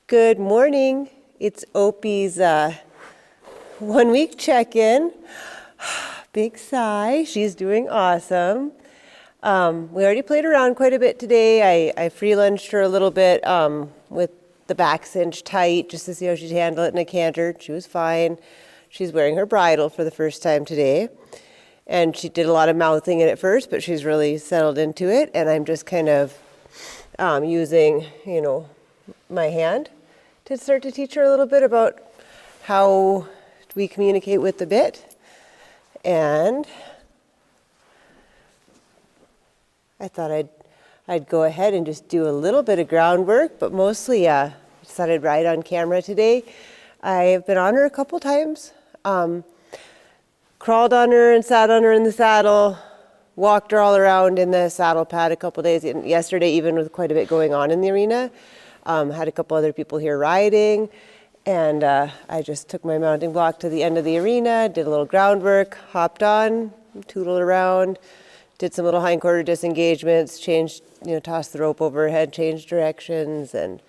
Good morning. It's Opie's 1 week check-in. Big sigh. She's doing awesome. We already played around quite a bit today. I free lunged her a little bit with the back cinch tight just to see how she'd handle it in a canter. She was fine. She's wearing her bridle for the first time today. And she did a lot of mouthing it at first, but she's really settled into it. And I'm just kind of using, my hand to start to teach her a little bit about how we communicate with the bit. And I thought I'd go ahead and just do a little bit of groundwork, but mostly I decided I'd ride on camera today. I've been on her a couple times, crawled on her and sat on her in the saddle, walked her all around in the saddle pad a couple days, and yesterday even with quite a bit going on in the arena. Had a couple other people here riding, and I just took my mounting block to the end of the arena, did a little groundwork, hopped on, tootled around, did some little hindquarter disengagements, changed, tossed the rope over her head, changed directions, and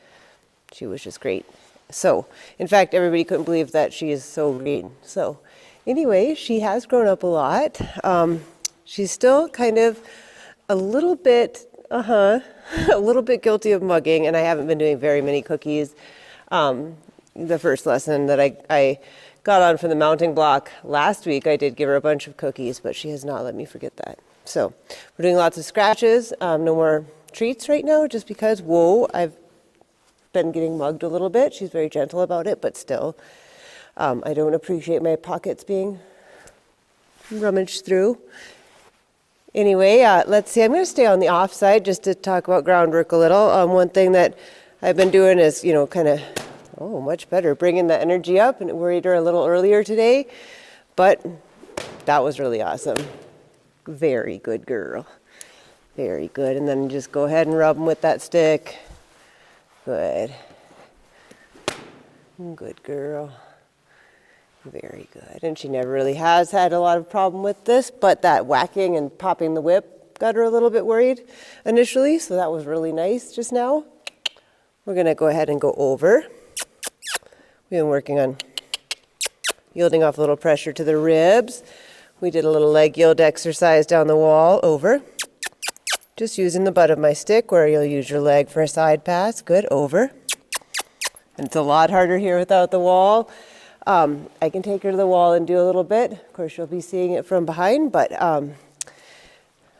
she was just great. So, in fact, everybody couldn't believe that she is so green. So, anyway, she has grown up a lot. She's still kind of a little bit, a little bit guilty of mugging, and I haven't been doing very many cookies. The first lesson that I got on from the mounting block last week, I did give her a bunch of cookies, but she has not let me forget that. So we're doing lots of scratches, no more treats right now, just because, I've been getting mugged a little bit. She's very gentle about it, but still, I don't appreciate my pockets being rummaged through. Anyway, let's see. I'm going to stay on the off side just to talk about groundwork a little. One thing that I've been doing is, kind of, much better, bringing the energy up, and it worried her a little earlier today, but that was really awesome. Very good girl. Very good. And then just go ahead and rub them with that stick. Good. Good girl. Very good. And she never really has had a lot of problem with this, but that whacking and popping the whip got her a little bit worried initially, so that was really nice just now. We're going to go ahead and go over. We've been working on yielding off a little pressure to the ribs. We did a little leg yield exercise down the wall, over. Just using the butt of my stick where you'll use your leg for a side pass. Good, over. And it's a lot harder here without the wall. I can take her to the wall and do a little bit. Of course, you'll be seeing it from behind, but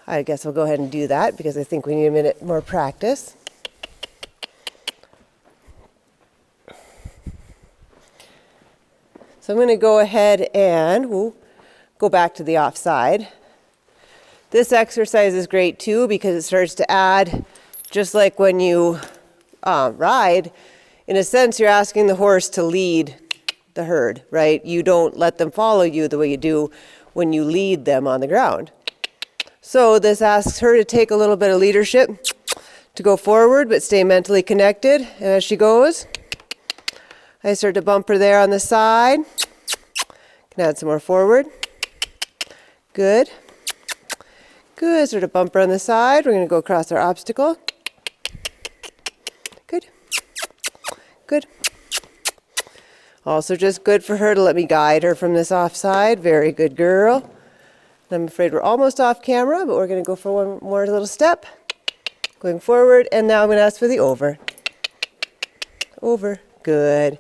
I guess we'll go ahead and do that because I think we need a minute more practice. So I'm going to go ahead and go back to the offside. This exercise is great too because it starts to add, just like when you ride, in a sense you're asking the horse to lead the herd, right? You don't let them follow you the way you do when you lead them on the ground. So this asks her to take a little bit of leadership, to go forward but stay mentally connected. And as she goes, I start to bump her there on the side. Can add some more forward. Good. Good. Sort of bump her on the side. We're going to go across our obstacle. Good. Good. Also just good for her to let me guide her from this offside. Very good girl. I'm afraid we're almost off camera, but we're going to go for one more little step. Going forward, and now I'm going to ask for the over. Over. Good.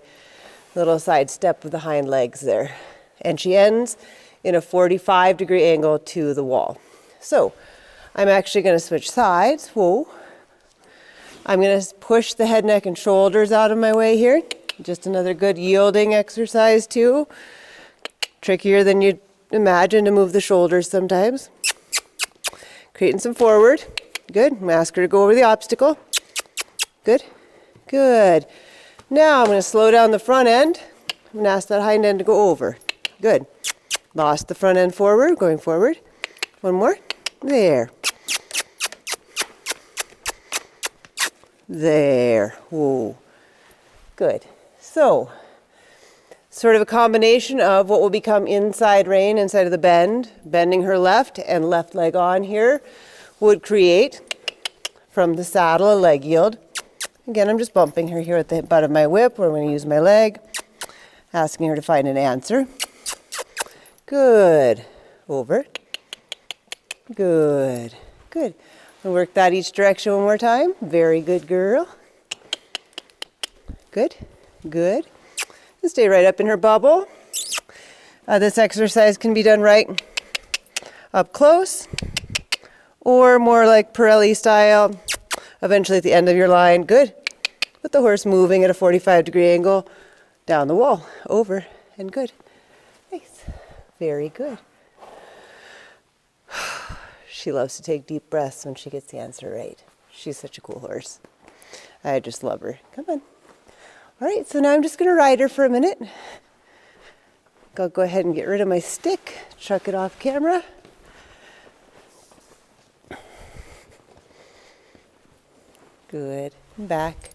Little side step with the hind legs there. And she ends in a 45-degree angle to the wall. So I'm actually going to switch sides. I'm going to push the head, neck, and shoulders out of my way here. Just another good yielding exercise too. Trickier than you'd imagine to move the shoulders sometimes. Creating some forward. Good. I'm going to ask her to go over the obstacle. Good. Good. Now I'm going to slow down the front end. I'm going to ask that hind end to go over. Good. Lost the front end forward. Going forward. One more. There. There. Whoa. Good. So, sort of a combination of what will become inside rein, inside of the bend, bending her left and left leg on here, would create from the saddle a leg yield. Again, I'm just bumping her here with the butt of my whip, where I'm going to use my leg, asking her to find an answer. Good. Over. Good. Good. We'll work that each direction one more time. Very good girl. Good. Good. And stay right up in her bubble. This exercise can be done right up close, or more like Pirelli style, eventually at the end of your line. Good. With the horse moving at a 45-degree angle down the wall. Over. And good. Nice. Very good. She loves to take deep breaths when she gets the answer right. She's such a cool horse. I just love her. Come on. All right, so now I'm just going to ride her for a minute. I'll go ahead and get rid of my stick, chuck it off camera. Good. And back.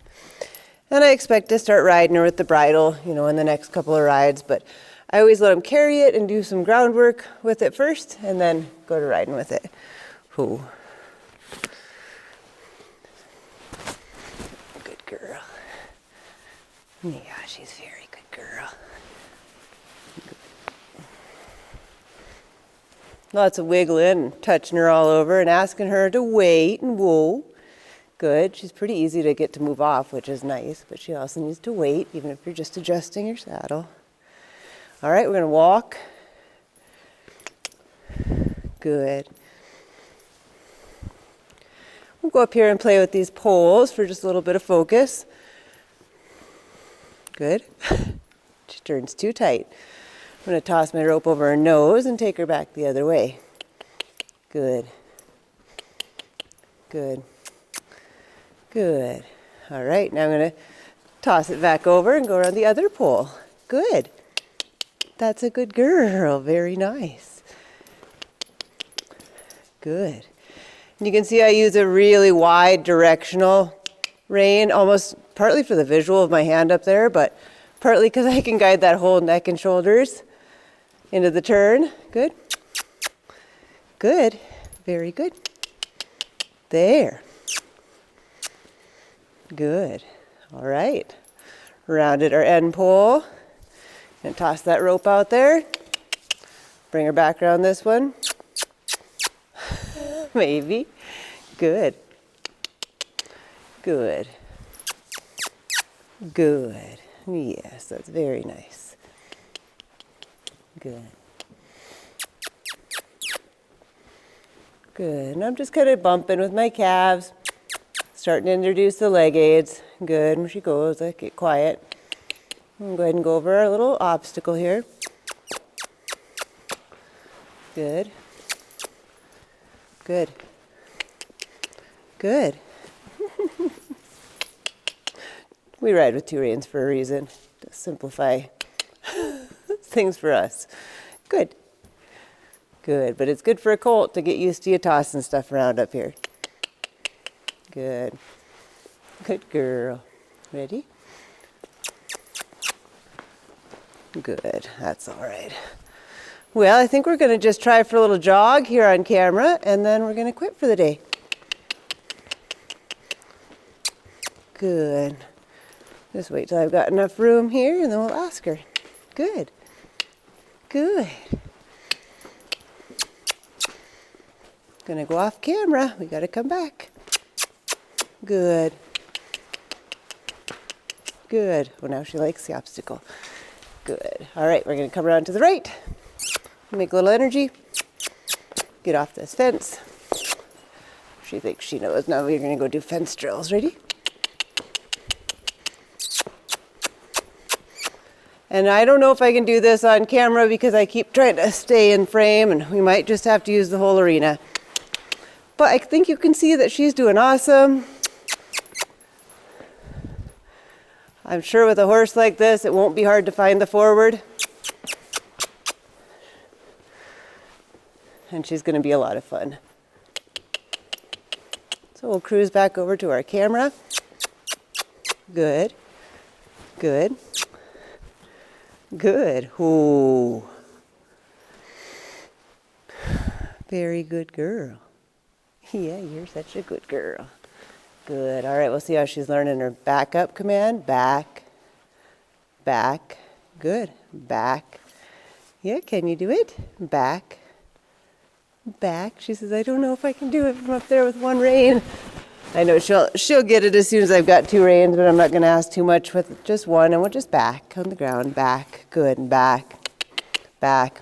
And I expect to start riding her with the bridle, in the next couple of rides, but I always let them carry it and do some groundwork with it first, and then go to riding with it. Ooh. Good girl. Yeah, she's a very good girl. Lots of wiggling, touching her all over and asking her to wait and whoa. Good. She's pretty easy to get to move off, which is nice, but she also needs to wait, even if you're just adjusting your saddle. All right, we're going to walk. Good. We'll go up here and play with these poles for just a little bit of focus. Good. She turns too tight. I'm going to toss my rope over her nose and take her back the other way. Good. Good. Good. All right, now I'm going to toss it back over and go around the other pole. Good. That's a good girl. Very nice. Good. And you can see I use a really wide directional rein, almost partly for the visual of my hand up there, but partly because I can guide that whole neck and shoulders into the turn. Good. Good. Very good. There. Good. All right. Rounded our end pole. And toss that rope out there. Bring her back around this one. Maybe. Good. Good. Good. Yes, that's very nice. Good. Good. And I'm just kind of bumping with my calves. Starting to introduce the leg aids. Good. When she goes, I get quiet. I'll go ahead and go over our little obstacle here. Good. Good. Good. We ride with two reins for a reason, to simplify things for us. Good. Good, but it's good for a colt to get used to you tossing stuff around up here. Good. Good girl. Ready? Good. That's all right. Well, I think we're going to just try for a little jog here on camera, and then we're going to quit for the day. Good. Just wait till I've got enough room here, and then we'll ask her. Good. Good. Gonna go off camera. We gotta come back. Good. Good. Well, now she likes the obstacle. Good. All right, we're gonna come around to the right. Make a little energy. Get off this fence. She thinks she knows. Now we're gonna go do fence drills. Ready? And I don't know if I can do this on camera because I keep trying to stay in frame, and we might just have to use the whole arena. But I think you can see that she's doing awesome. I'm sure with a horse like this, it won't be hard to find the forward. And she's going to be a lot of fun. So we'll cruise back over to our camera. Good. Good. Good. Ooh. Very good girl. Yeah, you're such a good girl. Good. All right, we'll see how she's learning her back up command. Back, back. Good. Back. Yeah, can you do it? Back, back. She says, I don't know if I can do it from up there with one rein. I know she'll get it as soon as I've got two reins, but I'm not going to ask too much with just one, and we'll just back on the ground. Back. Good. And back, back,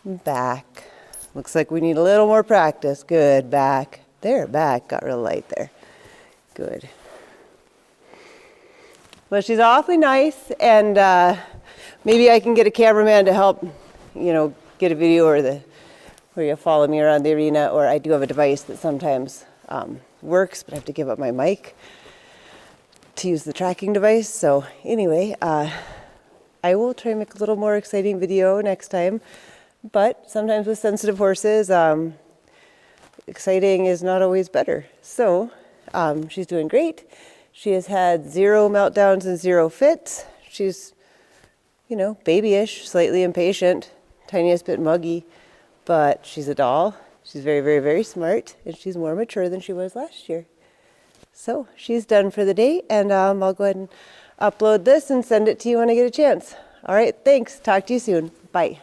back. Looks like we need a little more practice. Good. Back. There, back. Got real light there. Good. Well, she's awfully nice, and maybe I can get a cameraman to help, get a video where you follow me around the arena, or I do have a device that sometimes works, but I have to give up my mic to use the tracking device. So anyway, I will try and make a little more exciting video next time, but sometimes with sensitive horses, exciting is not always better. So she's doing great. She has had 0 meltdowns and 0 fits. She's, babyish, slightly impatient, tiniest bit muggy, but she's a doll. She's very, very, very smart, and she's more mature than she was last year. So she's done for the day, and I'll go ahead and upload this and send it to you when I get a chance. All right, thanks. Talk to you soon. Bye.